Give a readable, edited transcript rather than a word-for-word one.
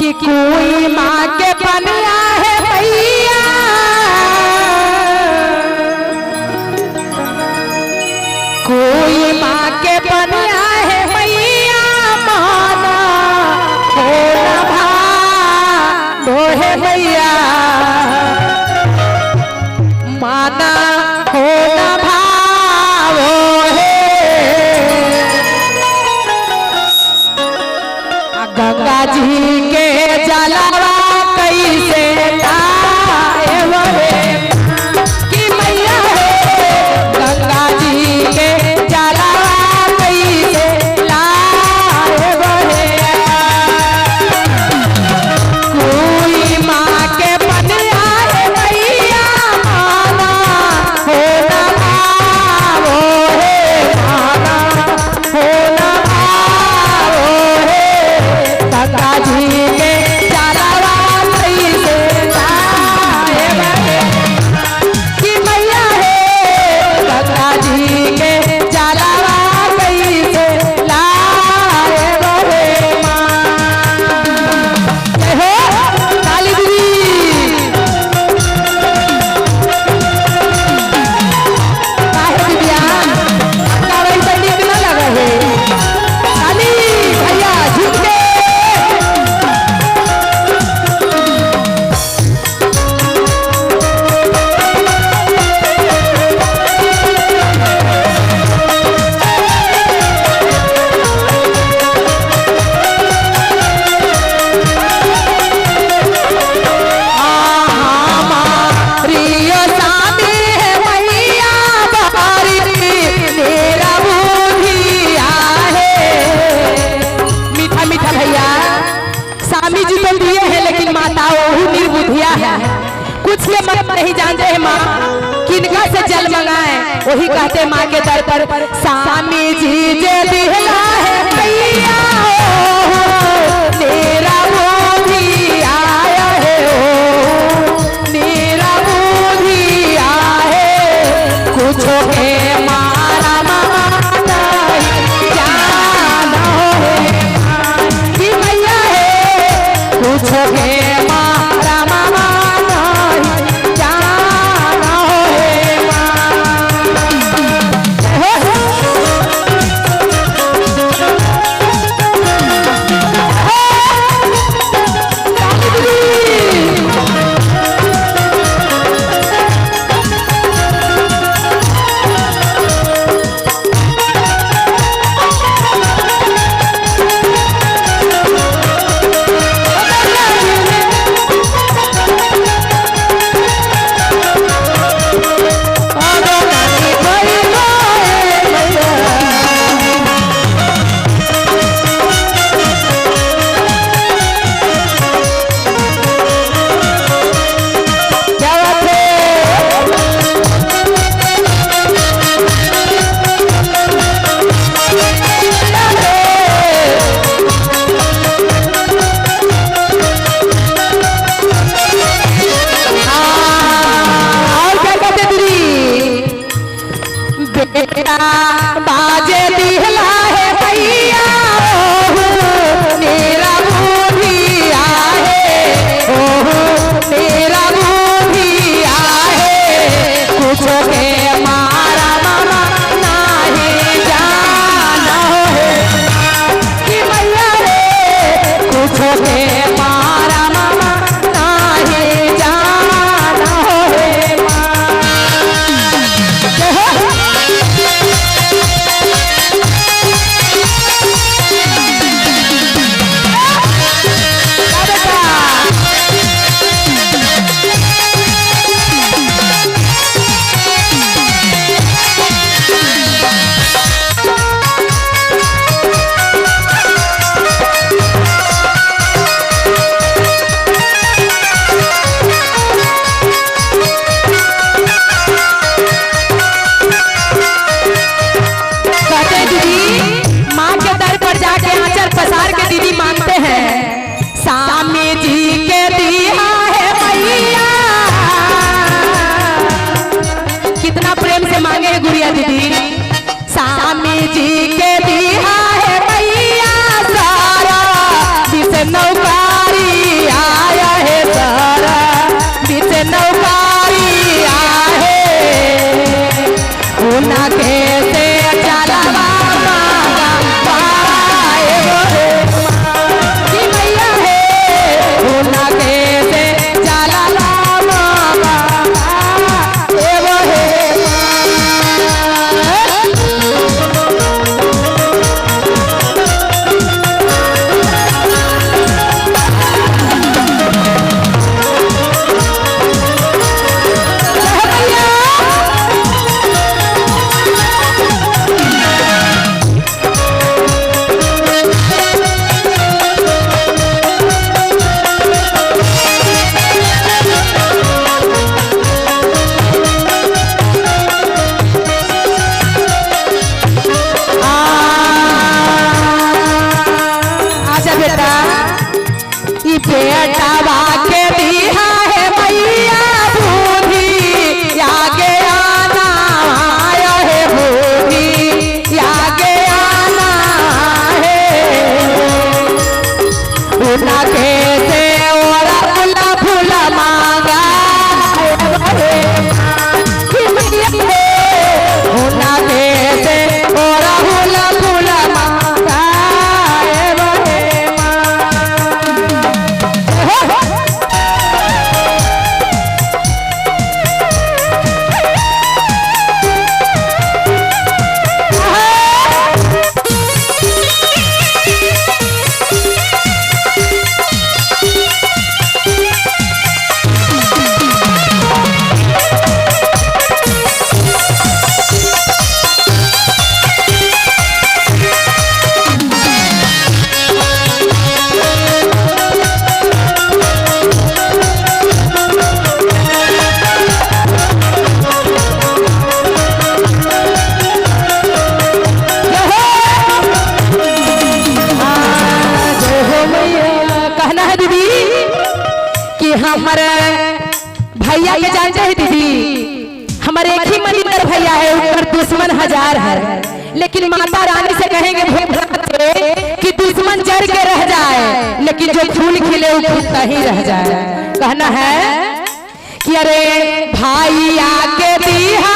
कि कोई माँ के पनिया है भैया, कोई माँ के पनिया है भैया, माना हो न भादो है भैया, माना हो न भावो है। गंगा जी के जलवा कैसे लाए वे कि मैया है, गंगा जी के जलवा कैसे लाए वे। कोई माँ के पनिया है भैया, माना हो न भावो है, माना हो न भावो है। गंगा जी के जलवा कैसे लाए वे कि मैया है, गंगा जी के जलवा कैसे लाए वे माँ। जय हो काली दीदी। काहे दीदिया आपका वैसे नीक न लगे है काली भैया झुक के। रियो सामी है मैया बारी मेरा बुधिया है। मीठा मीठा भैया स्वामी जी तो दिए हैं, लेकिन माता वो निर्बुद्धिया है, कुछ के मत नहीं जानते हैं माँ, किनका से जल मंगाए वही कहते माँ के दर पर स्वामी जी जे दिहला है भैया, मेरा बुधिया है, मेरा बुधिया है। कुछ के मारा मामा नहीं जाना है कि मैया है, कुछ के मारा मामा नहीं जाना है बेटा बाजे दिहला है भैया, मेरा बुधिया है, मेरा बुधिया है। कुछ के मारा मामा नहीं जाना है कि मैया है, कुछ के मारा मामा नहीं जाना है माँ। नौकारी कैसे और फूल मांगा होना कैसे और फूल मांगा हमारे भैया के जानते हैं दीदी, हमारे एक ही मंदिर भैया है, ऊपर दुश्मन हजार है, लेकिन माता रानी से कहेंगे कि दुश्मन जड़ के रह जाए, लेकिन जो फूल खिले वो फूलता ही रह जाए। कहना है कि अरे भैया के दिया